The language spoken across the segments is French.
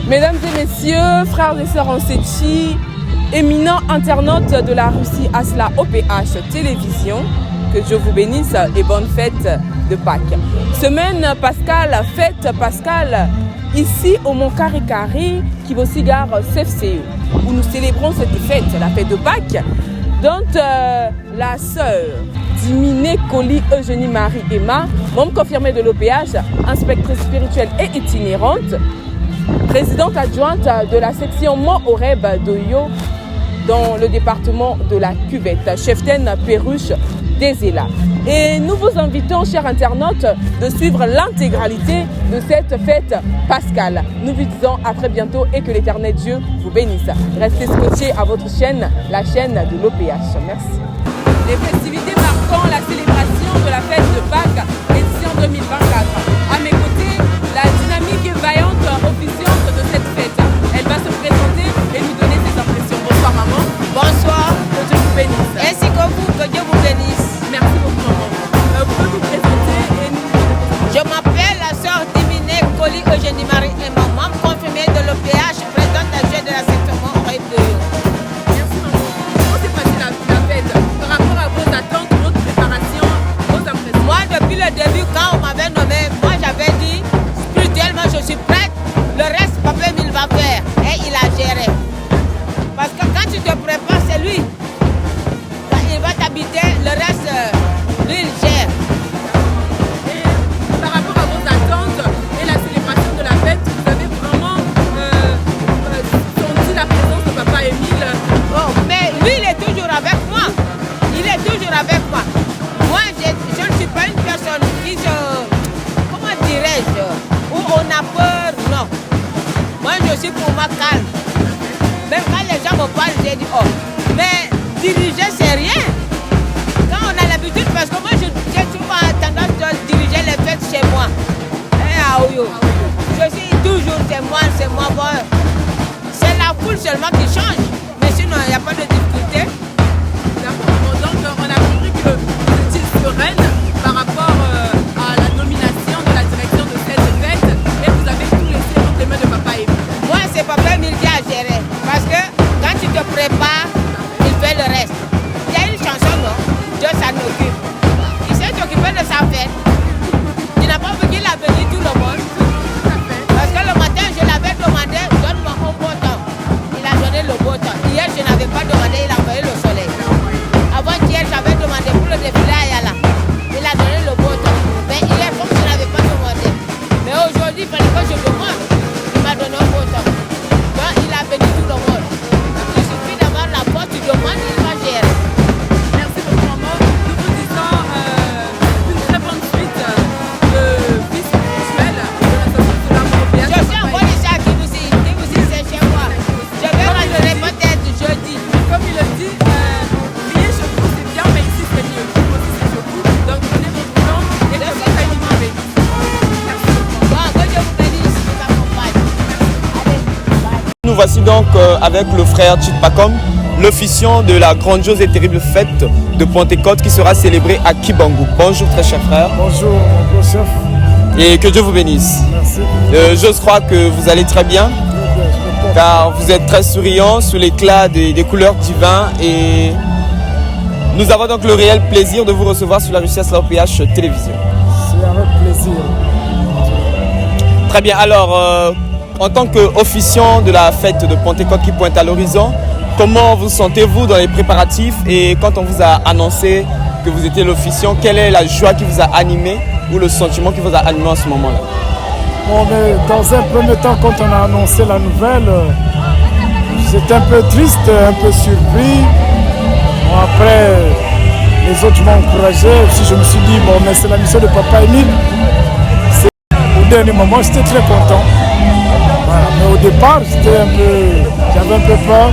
Mesdames et messieurs, frères et sœurs en Setchi, éminents internautes de la Russie Asla OPH Télévision, que Dieu vous bénisse et bonne fête de Pâques. Semaine pascale, fête pascale, ici au Mont Karikari, Kibosigar CFCE, où nous célébrons cette fête, la fête de Pâques, dont la sœur Dimine Koli Eugénie Marie Emma, membre confirmée de l'OPH, inspectrice spirituelle et itinérante, présidente adjointe de la section Mont-Oreb d'Oyo dans le département de la Cuvette, cheftaine Perruche Dézéla. Et nous vous invitons, chers internautes, de suivre l'intégralité de cette fête pascale. Nous vous disons à très bientôt et que l'Éternel Dieu vous bénisse. Restez scotchés à votre chaîne, la chaîne de l'OPH. Merci. Les festivités marquant la célébration de la fête de Pâques, édition 2024. À mes côtés, la dynamique et vaillante officiante de cette fête. Elle va se présenter et nous donner ses impressions. Bonsoir maman. Bonsoir. Que Dieu vous bénisse. Ainsi que vous, que Dieu vous bénisse. Merci beaucoup maman. Vous pouvez vous présenter et nous... Je m'appelle la sœur Dimine Koli Eugénie Marie et ma membre confirmée de l'OPH, présidente adjointe de la section Mont-Oreb d'Oyo. Merci maman. Comment s'est passée la fête par rapport à vos attentes, votre préparation, vos impressions? Moi, depuis le début, quand on m'avait nommé, moi j'avais dit, spirituellement je suis prête, le reste, Papa Emile va faire. Et il a géré. Parce que quand tu te prépares, c'est lui. Quand il va t'habiter, le reste, lui, il gère. Et par rapport à vos attentes et la célébration de la fête, vous avez vraiment senti la présence de Papa Emile? Bon, mais lui, il est toujours avec moi. Il est toujours avec moi. Moi, je ne suis pas une personne qui se... Comment dirais-je? Où on a peur, non. Moi, je suis pour moi calme. Même quand les gens me parlent, j'ai dit, oh. Mais diriger, c'est rien. Quand on a l'habitude, parce que moi, j'ai souvent tendance de diriger les fêtes chez moi. Et à Oyo. Je suis toujours, c'est moi, bon. C'est la foule seulement qui change. Mais sinon, il n'y a pas de difficulté. D'accord. Donc on a compris que vous étiez sereine par rapport à la nomination de la direction de cette fête et vous avez tout laissé entre les mains de Papa Emile. Moi, c'est Papa Emile qui a géré. Parce que quand tu te prépares, il fait le reste. Il y a une chanson, non? Dieu s'en occupe. Il s'est occupé de sa fête. Tu n'as pas vu qu'il a béni tout le monde. Parce que le matin, je l'avais demandé, donne-moi un beau temps. Il a donné le beau temps. Hier, je n'avais pas demandé, il a envoyé le soleil. Avant-hier, j'avais demandé pour le défilé à Yala. Il a donné le beau temps. Mais hier, comme je n'avais pas demandé. Mais aujourd'hui, il fallait que je demande. Il m'a donné un beau temps. Donc, il a béni tout le monde. Il suffit d'avoir la porte, tu demandes, il va gérer. Merci beaucoup maman. Nous vous disons une très bonne suite de vie spirituelle de la société de la Mont-Oreb. Je suis en bonne ici à Kibousi. Kibousi, c'est chez moi. Je vais rentrer peut-être jeudi. Comme il le dit, prier chez vous c'est bien, mais ici c'est mieux. Aussi c'est chez vous. Donc prenez votre temps et que votre famille vous bénisse. Merci beaucoup. Bon, que Dieu vous bénisse, je vous accompagne. Allez, bye. Nous voici donc avec le frère Tchitpakom, l'officiant de la grandiose et terrible fête de Pentecôte qui sera célébrée à Kibangu. Bonjour très cher frère. Bonjour mon beau chef, Et que Dieu vous bénisse. merci. J'ose croire que vous allez très bien, car vous êtes très souriant sous l'éclat des couleurs divines et nous avons donc le réel plaisir de vous recevoir sur la Russie Asla OPH Télévision. C'est avec plaisir. Très bien, alors en tant qu'officiant de la fête de Pentecôte qui pointe à l'horizon, comment vous sentez-vous dans les préparatifs et quand on vous a annoncé que vous étiez l'officiant, quelle est la joie qui vous a animé ou le sentiment qui vous a animé en ce moment-là? Bon, mais dans un premier temps, quand on a annoncé la nouvelle, j'étais un peu triste, un peu surpris. Bon, après, les autres m'ont encouragé. Aussi, je me suis dit, bon, mais c'est la mission de Papa Emile. Au dernier moment, j'étais très content. Voilà. Mais au départ, j'avais un peu peur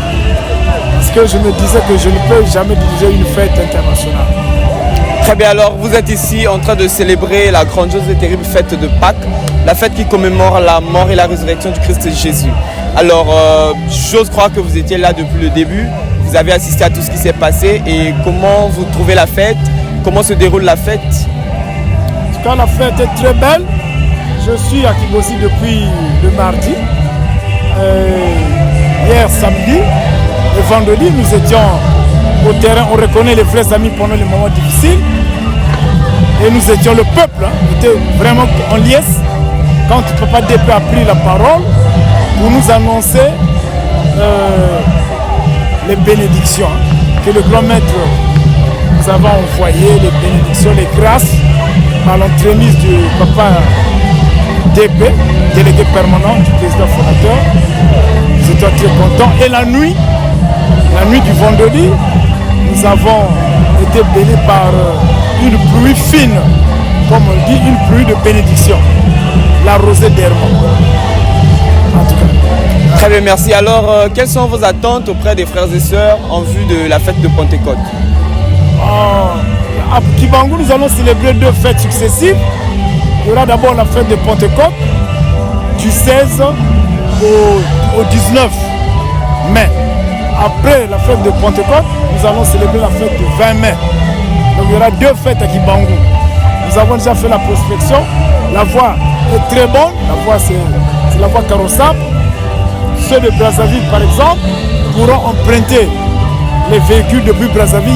parce que je me disais que je ne peux jamais diriger une fête internationale. Très bien, alors vous êtes ici en train de célébrer la grandiose et terrible fête de Pâques, la fête qui commémore la mort et la résurrection du Christ Jésus. Alors, j'ose croire que vous étiez là depuis le début, vous avez assisté à tout ce qui s'est passé et comment vous trouvez la fête, comment se déroule la fête? En tout cas, la fête est très belle. Je suis à Kibosi depuis le mardi. hier samedi et vendredi, nous étions au terrain. On reconnaît les vrais amis pendant les moments difficiles. Et nous étions le peuple, était vraiment en liesse. Quand Papa Dépé a pris la parole pour nous annoncer les bénédictions que le grand maître nous avait envoyé, les bénédictions, les grâces par l'entremise du Papa Dépé, délégué permanent du président fondateur. Nous étions très contents. Et la nuit du vendredi, nous avons été bénis par une pluie fine, comme on dit, une pluie de bénédiction. La rosée d'Hermon. En tout cas. Très bien, merci. Alors, quelles sont vos attentes auprès des frères et sœurs en vue de la fête de Pentecôte? À Kibangu, nous allons célébrer 2 fêtes successives. Il y aura d'abord la fête de Pentecôte du 16 au 19 mai. Après la fête de Pentecôte, nous allons célébrer la fête du 20 mai. Donc il y aura 2 fêtes à Kibangu. Nous avons déjà fait la prospection. La voie est très bonne. La voie, c'est la voie carrossable. Ceux de Brazzaville, par exemple, pourront emprunter les véhicules depuis Brazzaville.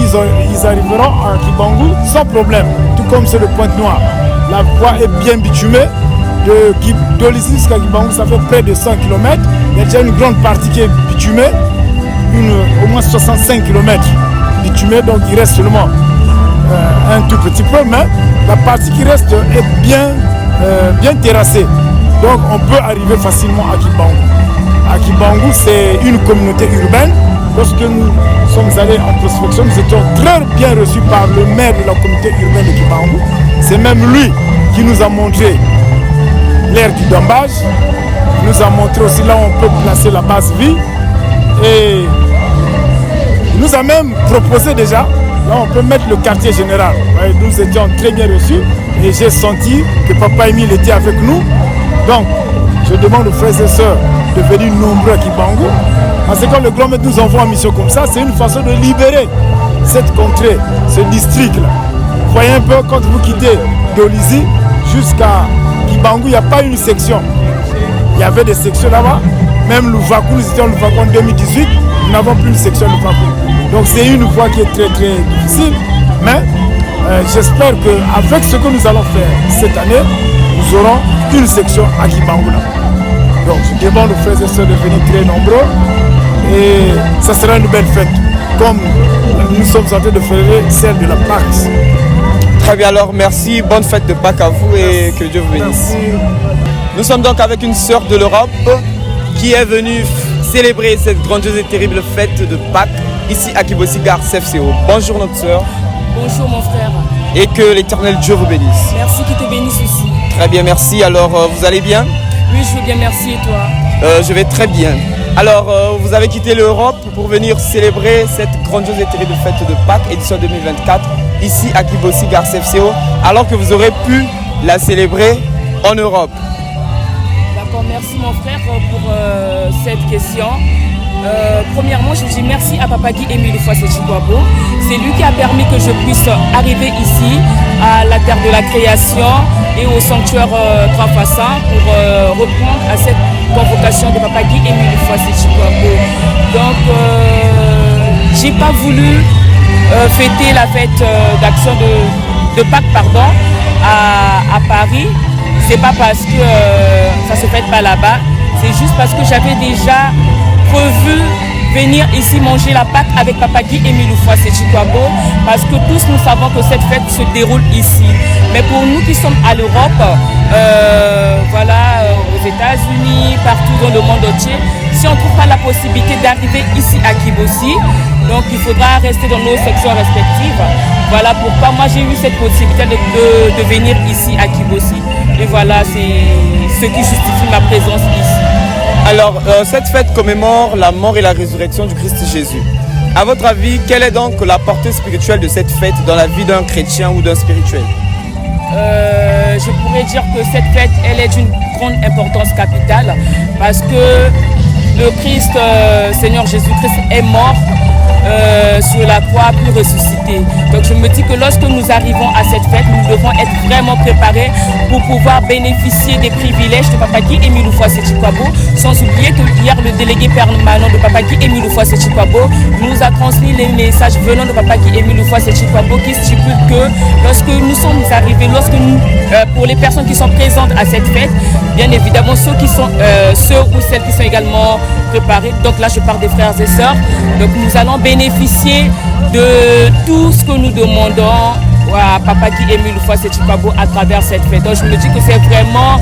Ils arriveront à Kibangu sans problème, tout comme ceux de Pointe-Noire. La voie est bien bitumée. De jusqu'à Kibangu, ça fait près de 100 km. Il y a déjà une grande partie qui est bitumée, au moins 65 km bitumée, donc il reste seulement un tout petit peu, mais la partie qui reste est bien terrassée. Donc on peut arriver facilement à Kibangu. À Kibangu, c'est une communauté urbaine. Lorsque nous sommes allés en prospection, nous étions très bien reçus par le maire de la communauté urbaine de Kibangu. C'est même lui qui nous a montré l'aire du Dombage. Il nous a montré aussi là où on peut placer la base vie. Et il nous a même proposé déjà, là on peut mettre le quartier général. Nous étions très bien reçus et j'ai senti que Papa Émile était avec nous. Donc, je demande aux frères et sœurs de venir nombreux à Kibangu. Parce que quand le grand maître nous envoie en mission comme ça, c'est une façon de libérer cette contrée, ce district-là. Vous voyez un peu, quand vous quittez Dolizy jusqu'à Kibangu, il n'y a pas une section. Il y avait des sections là-bas. Même Louvakou, nous étions Louvakou en 2018, nous n'avons plus une section Louvakou. Donc c'est une voie qui est très très difficile. Mais j'espère qu'avec ce que nous allons faire cette année, nous aurons une section à Kibangu. Donc je demande aux frères et sœurs de venir très nombreux. Et ça sera une belle fête, comme nous sommes en train de faire celle de la Pâque. Très bien, alors merci, bonne fête de Pâques à vous et que Dieu vous bénisse. Nous sommes donc avec une sœur de l'Europe qui est venue célébrer cette grandiose et terrible fête de Pâques ici à Kibosi Gare CFCO. Bonjour notre sœur. Bonjour mon frère. Et que l'Éternel Dieu vous bénisse. Merci, qu'il te bénisse aussi. Très bien, merci. Alors vous allez bien? Oui, je veux bien, merci, et toi? Je vais très bien. Alors, vous avez quitté l'Europe pour venir célébrer cette grandiose et terrible fête de Pâques, édition 2024, ici à Kibosi Gare CFCO, alors que vous aurez pu la célébrer en Europe. D'accord, merci mon frère pour cette question. Premièrement, je dis merci à Papa Guy Émile Foissé-Chikouabo. C'est lui qui a permis que je puisse arriver ici à la terre de la création et au sanctuaire Trafassin pour reprendre à cette convocation de Papa Guy Émile Foissé-Chikouabo. Donc, j'ai pas voulu fêter la fête d'action de Pâques à Paris. C'est pas parce que ça se fête pas là-bas, c'est juste parce que j'avais déjà prévu venir ici manger la Pâque avec Papa Guy Émile Foissé-Chikouabo, parce que tous nous savons que cette fête se déroule ici. Mais pour nous qui sommes à l'Europe, aux États-Unis, partout dans le monde entier, si on ne trouve pas la possibilité d'arriver ici à Kibosi, donc il faudra rester dans nos sections respectives. Voilà pourquoi moi j'ai eu cette possibilité de venir ici à Kibosi. Et voilà, c'est ce qui justifie ma présence ici. Alors, cette fête commémore la mort et la résurrection du Christ Jésus. À votre avis, quelle est donc la portée spirituelle de cette fête dans la vie d'un chrétien ou d'un spirituel? Je pourrais dire que cette fête, elle est d'une grande importance capitale parce que le Christ, Seigneur Jésus-Christ est mort sur la croix puis ressuscité. Donc je me dis que lorsque nous arrivons à cette fête, nous devons être vraiment préparés pour pouvoir bénéficier des privilèges de Papa Guy Émile Ufouassétchi-Kouabo, sans oublier que hier le délégué permanent de Papa Guy Émile Ufouassétchi-Kouabo nous a transmis les messages venant de Papa Guy Émile Ufouassétchi-Kouabo qui stipulent que lorsque nous sommes arrivés, pour les personnes qui sont présentes à cette fête, bien évidemment ceux ou celles qui sont également préparés, donc là je parle des frères et sœurs, donc nous allons bénéficier de tout ce que nous demandons à Papa Guy Émile Ufouassétchi-Kouabo à travers cette fête. Donc je me dis que c'est vraiment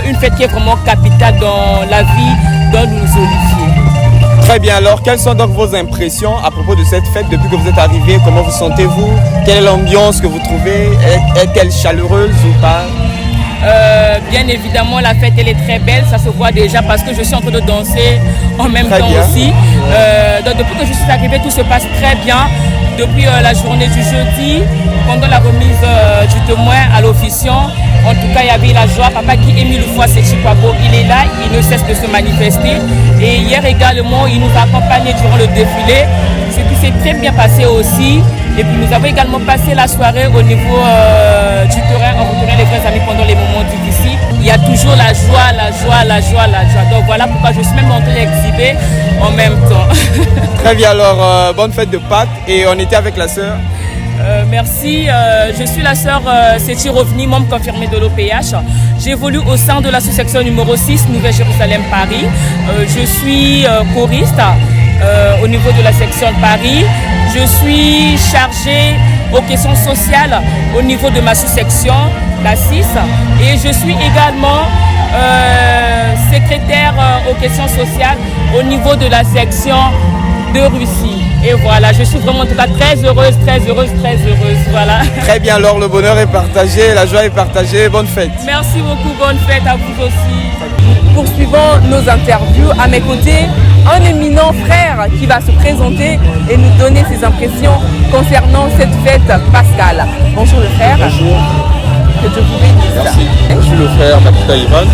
une fête qui est vraiment capitale dans la vie dont nous nous oliviers. Très bien, alors quelles sont donc vos impressions à propos de cette fête depuis que vous êtes arrivé? Comment vous sentez-vous? Quelle est l'ambiance que vous trouvez? Est-elle chaleureuse ou pas? Bien évidemment, la fête elle est très belle, ça se voit déjà parce que je suis en train de danser en même temps aussi. Donc depuis que je suis arrivée, tout se passe très bien. Depuis la journée du jeudi, pendant la remise du témoin à l'officiant, en tout cas il y avait la joie. Papa Guy Émile Ufouassétchi-Kouabo, il est là, il ne cesse de se manifester. Et hier également, il nous a accompagnés durant le défilé, ce qui s'est très bien passé aussi. Et puis nous avons également passé la soirée au niveau du terrain en retenant les vrais amis pendant les moments difficiles. Il y a toujours la joie, la joie, la joie, la joie. Donc voilà pourquoi je suis même en train d'exhiber en même temps. Très bien, alors bonne fête de Pâques. Et on était avec la sœur. Merci, je suis la sœur Séti Rovni, membre confirmé de l'OPH. J'évolue au sein de l'association numéro 6, Nouvelle-Jérusalem Paris. Je suis choriste au niveau de la section de Paris. Je suis chargée aux questions sociales au niveau de ma sous-section, la 6. Et je suis également secrétaire aux questions sociales au niveau de la section de Russie. Et voilà, je suis vraiment en tout cas très heureuse, très heureuse, très heureuse. Voilà. Très bien, alors le bonheur est partagé, la joie est partagée. Bonne fête. Merci beaucoup, bonne fête à vous aussi. Poursuivons nos interviews. À mes côtés, un éminent frère qui va se présenter et nous donner ses impressions concernant cette fête pascale. Bonjour le frère. Bonjour. Que Dieu vous bénisse. Merci. Je suis le frère Makita Ivan,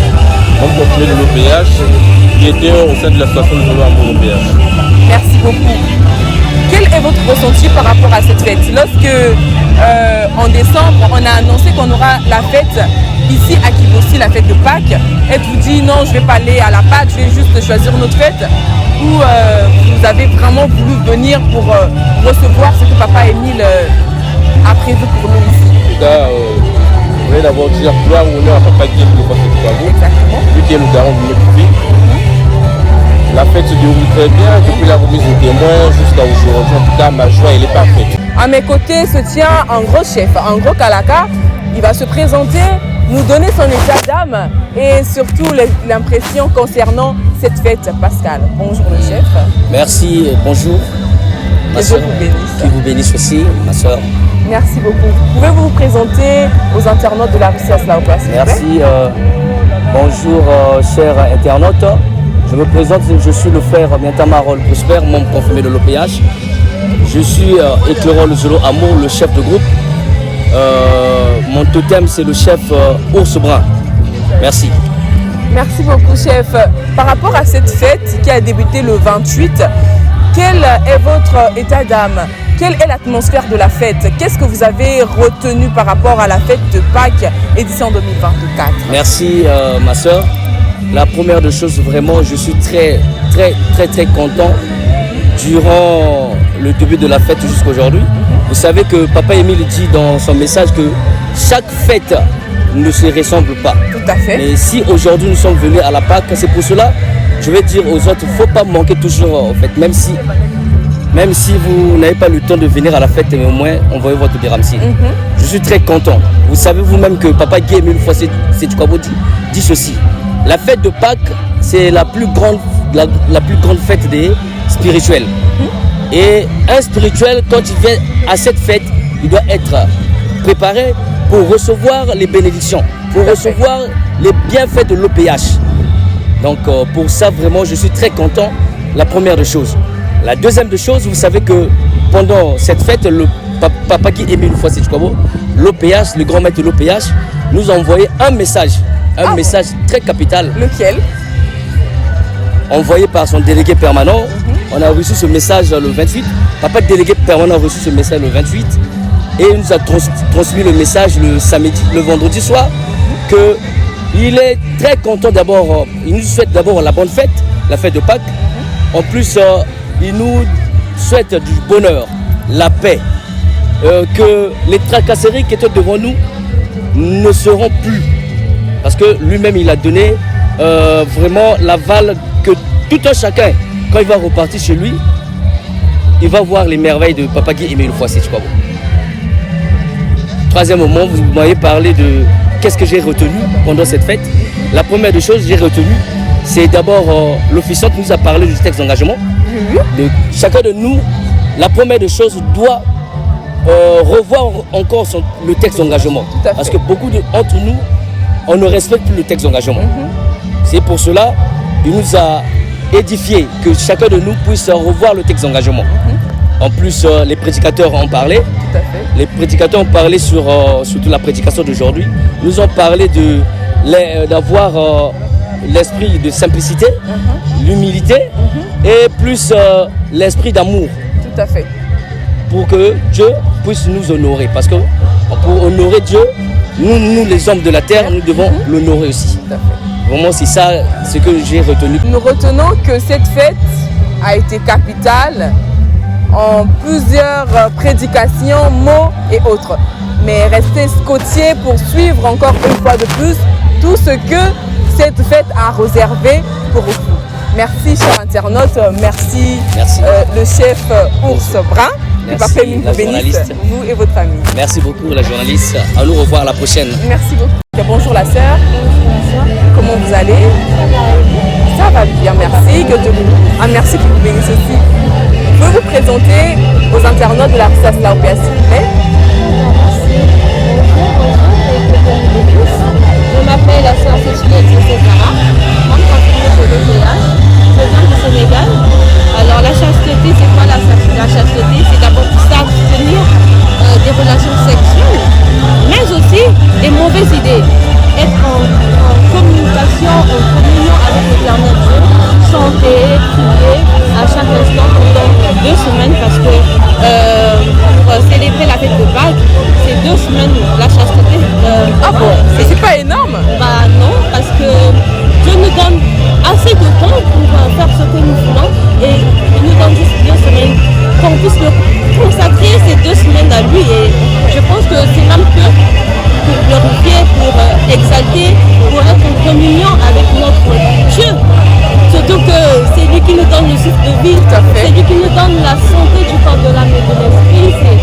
membre confirmé de l'OPH, qui était au sein de l'association de Amour OPH. Merci beaucoup. Quel est votre ressenti par rapport à cette fête? Lorsque en décembre, on a annoncé qu'on aura la fête ici à Kibossi, la fête de Pâques, êtes-vous dit non, je ne vais pas aller à la Pâques, je vais juste choisir notre fête? Ou vous avez vraiment voulu venir pour recevoir ce que Papa Émile a prévu pour nous ici? Je voulais d'abord dire gloire ou honneur à Papa Guy Émile Ufouassétchi-Kouabo, lui qui est le garant de notre vie. La fête se déroule très bien, depuis la remise au témoin jusqu'à aujourd'hui. En tout cas, ma joie, elle est parfaite. À mes côtés se tient un gros chef, un gros Kalaka. Il va se présenter, nous donner son état d'âme et surtout l'impression concernant cette fête pascale. Bonjour le chef. Merci, bonjour. Que Dieu vous bénisse. Qui vous bénisse aussi, ma soeur. Merci beaucoup. Pouvez-vous vous présenter aux internautes de la Russie Asla OPH? Merci. Bonjour, chers internautes. Je me présente, je suis le frère Miantamarol Prosper, membre confirmé de l'OPH. Je suis Éclairol Zolo Amour, le chef de groupe. Mon totem, c'est le chef Ours Brun. Merci. Merci beaucoup, chef. Par rapport à cette fête qui a débuté le 28, quel est votre état d'âme? Quelle est l'atmosphère de la fête? Qu'est-ce que vous avez retenu par rapport à la fête de Pâques, édition 2024? Merci, ma soeur. La première des choses, vraiment, je suis très content durant le début de la fête jusqu'à aujourd'hui. Vous savez que Papa Émile dit dans son message que chaque fête ne se ressemble pas. Tout à fait. Mais si aujourd'hui nous sommes venus à la Pâques, c'est pour cela, je vais dire aux autres, il ne faut pas manquer toujours en fait, même si vous n'avez pas le temps de venir à la fête, mais au moins envoyez votre Biramsi. Je suis très content. Vous savez vous-même que Papa Guy Émile Ufouassétchi-Kouabo dit ceci. La fête de Pâques, c'est la plus grande fête des spirituels. Et un spirituel, quand il vient à cette fête, il doit être préparé pour recevoir les bénédictions, pour recevoir les bienfaits de l'OPH. Donc pour ça, vraiment, je suis très content, la première des choses. La deuxième des choses, vous savez que pendant cette fête, le Papa Guy Émile Ufouassétchi-Kouabo, l'OPH, le grand maître de l'OPH, nous a envoyé un message. Un message très capital. Lequel? envoyé par son délégué permanent. On a reçu ce message le 28. Papa délégué permanent a reçu ce message le 28 et il nous a transmis le message le vendredi soir que il est très content d'abord. Il nous souhaite d'abord la bonne fête, la fête de Pâques. En plus, il nous souhaite du bonheur, la paix, que les tracasseries qui étaient devant nous ne seront plus. Parce que lui-même, il a donné vraiment l'aval que tout un chacun, quand il va repartir chez lui, il va voir les merveilles de Papa Guy Émile Foissé. Troisième moment, vous m'avez parlé de qu'est-ce que j'ai retenu pendant cette fête. La première des choses que j'ai retenu, c'est d'abord l'officiante nous a parlé du texte d'engagement. De chacun de nous, la première des choses doit revoir encore le texte d'engagement. Parce que beaucoup d'entre nous, on ne respecte plus le texte d'engagement. C'est pour cela qu'il nous a édifié que chacun de nous puisse revoir le texte d'engagement. En plus, les prédicateurs en parlaient. Les prédicateurs ont parlé surtout la prédication d'aujourd'hui. Nous ont parlé d'avoir l'esprit de simplicité, l'humilité et plus l'esprit d'amour. Tout à fait. Pour que Dieu puisse nous honorer. Parce que pour honorer Dieu, nous les hommes de la terre, nous devons l'honorer aussi. Tout à fait. Vraiment, c'est ça ce que j'ai retenu. Nous retenons que cette fête a été capitale en plusieurs prédications, mots et autres. Mais restez scotchés pour suivre encore une fois de plus tout ce que cette fête a réservé pour vous. Merci, chers internautes. Merci. Le chef Ours Brun. Merci, Papa bénisse vous et votre famille. Merci beaucoup, la journaliste. À nous revoir la prochaine. Merci beaucoup. Bonjour la sœur. Comment vous allez? Ça va bien, merci. Merci qui vous bénisse aussi. Vous pouvez vous présenter aux internautes de la RUCI ASLA OPA, s'il vous plaît? Je m'appelle la sœur Cécilia Césara, membre de l'OPA. Je viens du Sénégal. Alors la chasteté, c'est quoi la chasteté? C'est d'abord s'abstenir des relations sexuelles, mais aussi des mauvaises idées. Être en communication, en communion avec l'éternel Dieu, chanter, prier à chaque instant pendant 2 semaines parce que pour célébrer la fête de Pâques, c'est 2 semaines la chasteté. Ah bon? Et c'est pas énorme? Bah non, parce que Dieu nous donne assez de temps pour faire ce que nous voulons et il nous donne juste 2 semaines qu'on puisse consacrer ces 2 semaines à lui et je pense que c'est même que pour glorifier, pour exalter, pour être en communion avec notre Dieu. Surtout que c'est lui qui nous donne le souffle de vie, c'est lui qui nous donne la santé du corps, de l'âme et de l'esprit.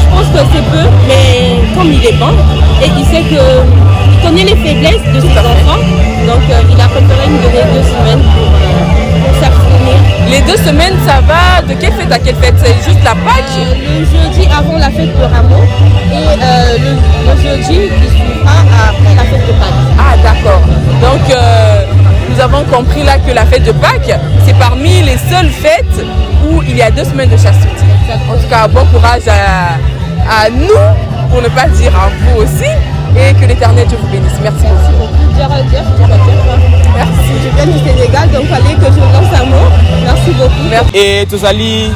Je pense que c'est peu, mais comme il est bon, et il sait qu'il connaît les faiblesses de ses enfants, donc il a préféré nous donner 2 semaines pour s'abstenir. Les 2 semaines, ça va de quelle fête à quelle fête? C'est juste la Pâques? Le jeudi avant la fête de Rameau et le jeudi qui suivra après la fête de Pâques. Ah d'accord. Donc nous avons compris là que la fête de Pâques, c'est parmi les seules fêtes où il y a 2 semaines de chasteté. En tout cas, bon courage à nous, pour ne pas dire à vous aussi, et que l'Éternel Dieu vous bénisse. Merci beaucoup. Merci. Je viens du Sénégal, donc il fallait que je lance un mot. Merci beaucoup. Merci. Et tozali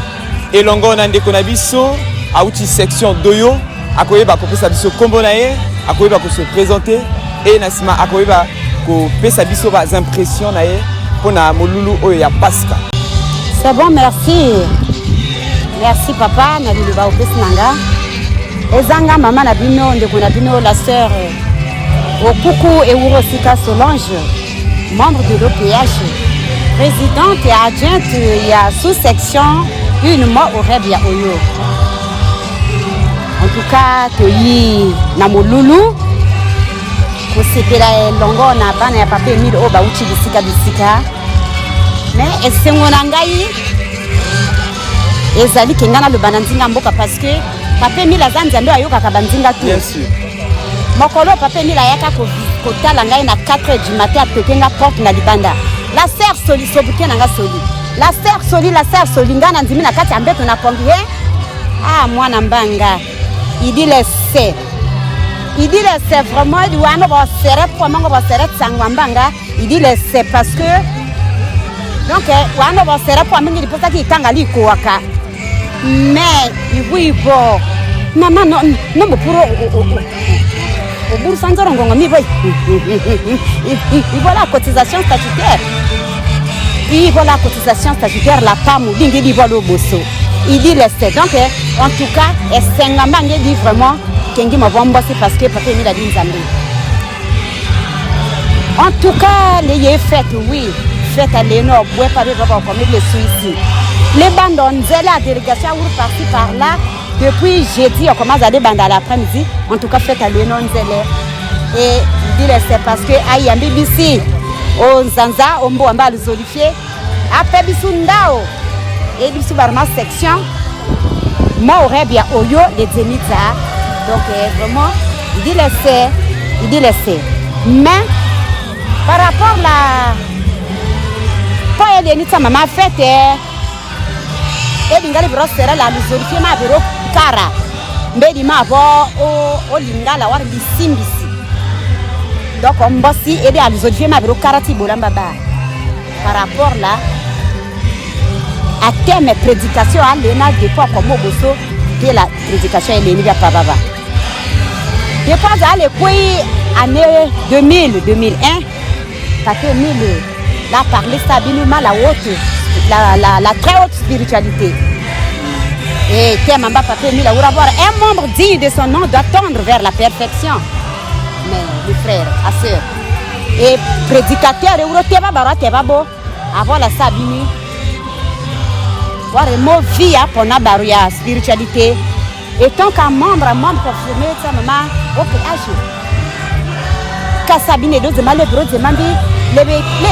elongo na ndeko na biso auti section doyo akoyeba kopesa biso kombo na ye akoyeba ko se présenter et na sima akoyeba ko pesa biso ba impression na ye pona molulu oyo ya Pasca. C'est bon, merci. Merci papa na liluba opesi nanga. Ezanga mama na bino ndeko na bino la sœur Okuku Ewurosika Solange, membre de l'OPH, présidente et adjointe ya sous-section une mois au Rebia Oyo. En tout cas, toyi na molulu kosepela longo na bana ya papa Emile o bauchi bisika. Mais esengo na ngai ezali kengana le bananzinga mboka parce que papa Emile azanza ndo ayokaka banzinga tout. Bien sûr. Mokolo papa Emile ayaka kotala ngai na 4h du matin apekenga porte na libanda. La sœur Soli sobuke nanga Soli. La sœur Soli ngana ndimi na kati ambeto na kongi. Ah mwana mbanga. Il dit laissez. Il dit laissez vraiment il doit no serrer pour mango serrer sangwa mbanga. Il dit laissez parce que Donc wana ba sera pour amener pour ça qui kangali koaka. Mais il faut maman non pour au bout sans ngongo mi boy. Il faut la cotisation statutaire. Il faut la cotisation statutaire la PAM dingi di volo bosso. Il dit laisser. Donc en tout cas, Essengamba dit vraiment kengi mavomba c'est parce que papa mi la dit nzambe. En tout cas, les fêtes, oui, fêtes à l'énorme, ouais, pas de comme les Suisses. Les bandes, on faisait la délégation par-ci par-là. Depuis jeudi, on commence à des bandes à l'après-midi. En tout cas, fêtes à l'énorme, et il dit c'est parce que aïe, en BBC, on Zanza, on boit mal solifié. Après Bisundao, et Bissou Barma section, moi, aurais bien Oyo, les Zenitza. Donc, vraiment, il dit laisser. Mais, par rapport à la... Quand il y a maman fête, et l'ingali brossera la luzorifié ma bureau cara. Mbedi ma vo o lingala war bisimbisi. Donc on bossi et à luzorifié ma bureau cara ti bolamba ba. Par rapport là, à thème prédication à l'ENA de fois comme Moboso, que la prédication est l'ennemi à Pababa. Je pense à l'époque année 2000-2001. Parce que là, parler stabilement la très haute spiritualité. Et Mamba Papa Mila, avoir un membre digne de son nom doit tendre vers la perfection. Mais les frères, à sœurs, et prédicateur, avoir la sabini, voir un mot vie pour la spiritualité. Et tant qu'un membre confirmé, ça maman, ok, Kasabine do zemale bro zemambi le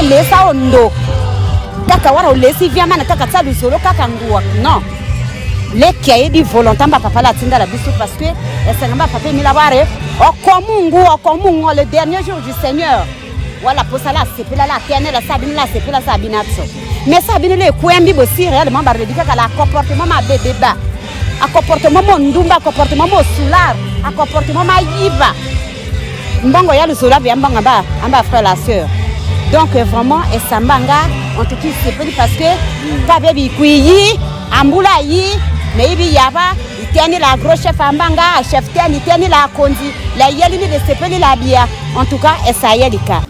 lesa ondo kaka wara lesi via mana kaka tsalu solo kaka ngua non le kiaye di volontaire papa la tinda la bisu parce que esengamba papa mi la ware okomungu le dernier jour du Seigneur voilà pour ça là c'est là la tienne la sabine là c'est la sabinatso mais sabine le kwembi bosi réellement ba redika la comportement ma bébé ba a comportement mo ndumba comportement mo soulard a comportement ma yiva mbongo ya lusola bien mbongo amba frère la sœur donc vraiment et sambanga en tout cas c'est parce que pas baby kuyi ambula yi mais ibi yaba iteni la gros chef ambanga chef teni la kondi la yeli ni de sepeli la bia en tout cas et ça yelika